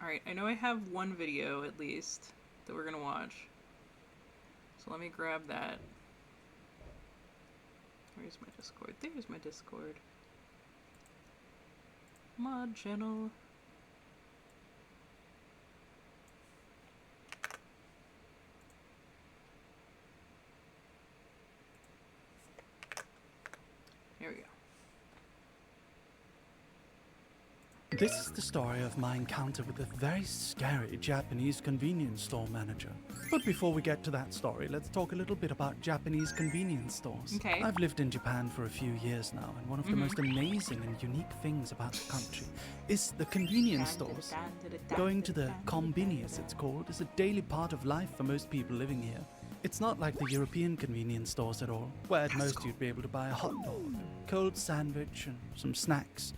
Alright, I know I have one video at least that we're gonna watch. So let me grab that. Where's my Discord? There's my Discord. Vod Channel. Here we go. This is the story of my encounter with a very scary Japanese convenience store manager. But before we get to that story, let's talk a little bit about Japanese convenience stores. Okay. I've lived in Japan for a few years now, and one of the most amazing and unique things about the country is the convenience stores. Going to the kombini, as it's called, is a daily part of life for most people living here. It's not like the European convenience stores at all, where at most you'd be able to buy a hot dog, a cold sandwich, and some snacks.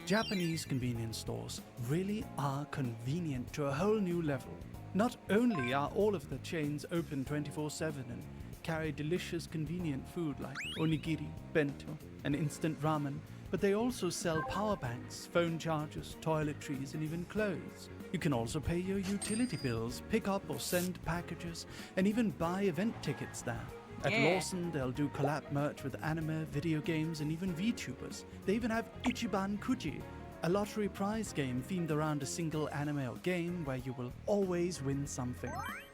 Japanese convenience stores really are convenient to a whole new level. Not only are all of the chains open 24/7 and carry delicious convenient food like onigiri, bento, and instant ramen, but they also sell power banks, phone chargers, toiletries, and even clothes. You can also pay your utility bills, pick up or send packages, and even buy event tickets there. At Lawson, they'll do collab merch with anime, video games, and even VTubers. They even have Ichiban Kuji, a lottery prize game themed around a single anime or game where you will always win something.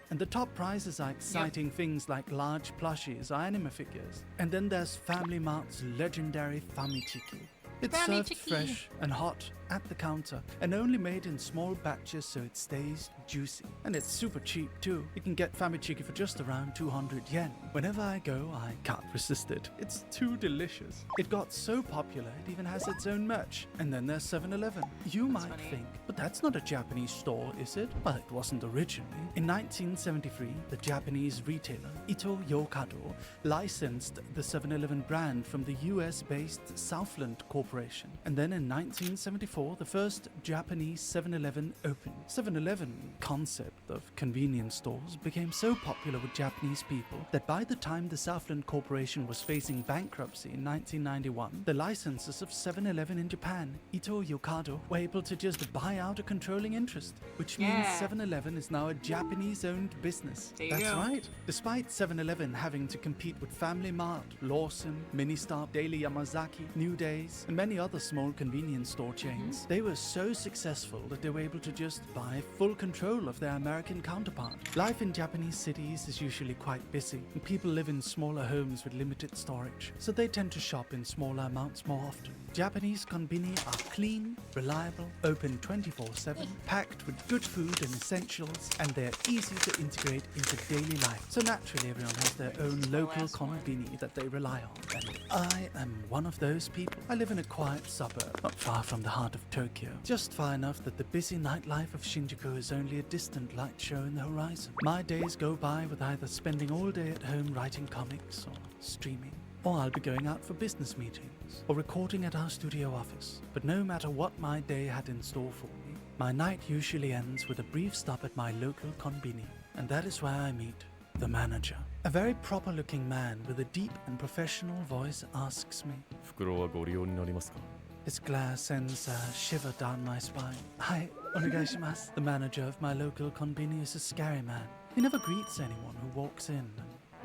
And the top prizes are exciting things like large plushies or anime figures. And then there's Family Mart's legendary Famichiki. It's served fresh and hot at the counter and only made in small batches so it stays juicy. And it's super cheap too. You can get Famichiki for just around 200 yen. Whenever I go, I can't resist it. It's too delicious. It got so popular it even has its own merch. And then there's 7-Eleven. You might think, but that's not a Japanese store, is it? Well, it wasn't originally. In 1973, the Japanese retailer Ito Yokado licensed the 7-Eleven brand from the US-based Southland Corporation. And then in 1974, the first Japanese 7-Eleven opened. 7-Eleven concept of convenience stores became so popular with Japanese people that by the time the Southland Corporation was facing bankruptcy in 1991, the licensors of 7-Eleven in Japan, Ito Yokado, were able to just buy out a controlling interest, which means 7-Eleven is now a Japanese-owned business. That's right. Despite 7-Eleven having to compete with Family Mart, Lawson, Ministop, Daily Yamazaki, New Days, and many other small convenience store chains, they were so successful that they were able to just buy full control of their American counterpart. Life in Japanese cities is usually quite busy, and people live in smaller homes with limited storage, so they tend to shop in smaller amounts more often. Japanese konbini are clean, reliable, open 24/7, packed with good food and essentials, and they're easy to integrate into daily life. So naturally everyone has their own local konbini that they rely on, and I am one of those people. I live in a quiet suburb, not far from the heart of Tokyo, just far enough that the busy nightlife of Shinjuku is only a distant light show in the horizon. My days go by with either spending all day at home writing comics or streaming, or I'll be going out for business meetings, or recording at our studio office. But no matter what my day had in store for me, my night usually ends with a brief stop at my local konbini, and that is where I meet the manager. A very proper-looking man with a deep and professional voice asks me. 袋はご利用になりますか? His glare sends a shiver down my spine. Hi, onegaishimasu. The manager of my local konbini is a scary man. He never greets anyone who walks in.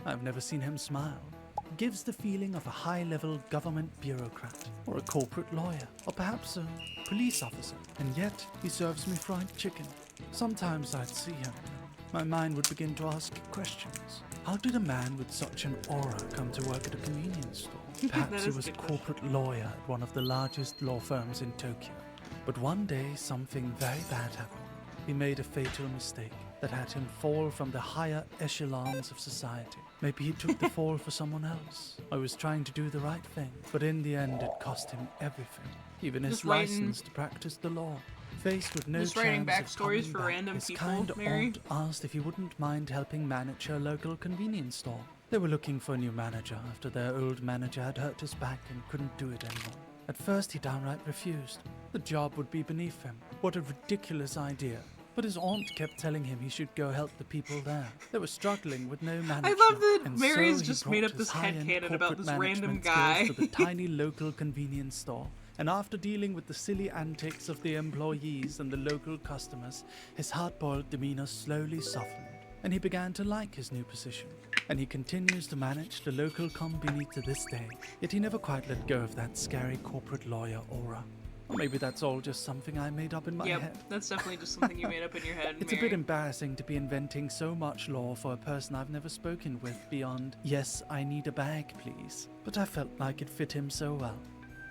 I've never seen him smile. Gives the feeling of a high-level government bureaucrat, or a corporate lawyer, or perhaps a police officer. And yet, he serves me fried chicken. Sometimes I'd see him. My mind would begin to ask questions. How did a man with such an aura come to work at a convenience store? Perhaps he was a corporate lawyer at one of the largest law firms in Tokyo. But one day, something very bad happened. He made a fatal mistake that had him fall from the higher echelons of society. Maybe he took the fall for someone else. I was trying to do the right thing, but in the end it cost him everything, even his license to practice the law. Faced with no chance of coming back, his kind aunt asked if he wouldn't mind helping manage her local convenience store. They were looking for a new manager after their old manager had hurt his back and couldn't do it anymore. At first he downright refused. The job would be beneath him. What a ridiculous idea. But his aunt kept telling him he should go help the people there. They were struggling with no management. I love that and Mary's so just he made brought up this his high-end headcanon about corporate this random management guy. skills to the tiny local convenience store And after dealing with the silly antics of the employees and the local customers, his hard-boiled demeanor slowly softened, and he began to like his new position. And he continues to manage the local combini to this day, yet he never quite let go of that scary corporate lawyer aura. Or maybe that's all just something I made up in my head. Yep, that's definitely just something you made up in your head, It's Mary. a bit embarrassing to be inventing so much law for a person I've never spoken with beyond, yes, I need a bag, please. But I felt like it fit him so well.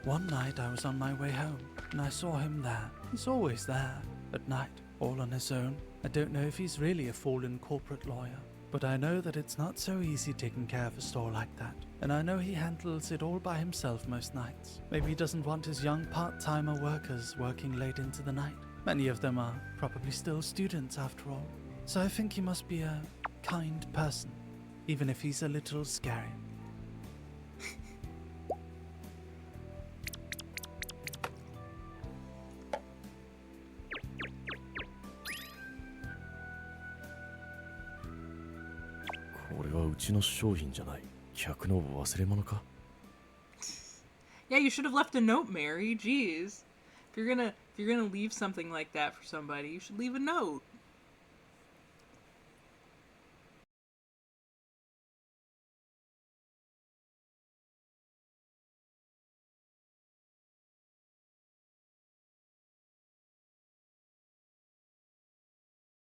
One night I was on my way home, and I saw him there. He's always there, at night, all on his own. I don't know if he's really a fallen corporate lawyer, but I know that it's not so easy taking care of a store like that. And I know he handles it all by himself most nights. Maybe he doesn't want his young part-timer workers working late into the night. Many of them are probably still students after all. So I think he must be a kind person, even if he's a little scary. Yeah, you should have left a note, Mary. Jeez. If you're gonna leave something like that for somebody, you should leave a note.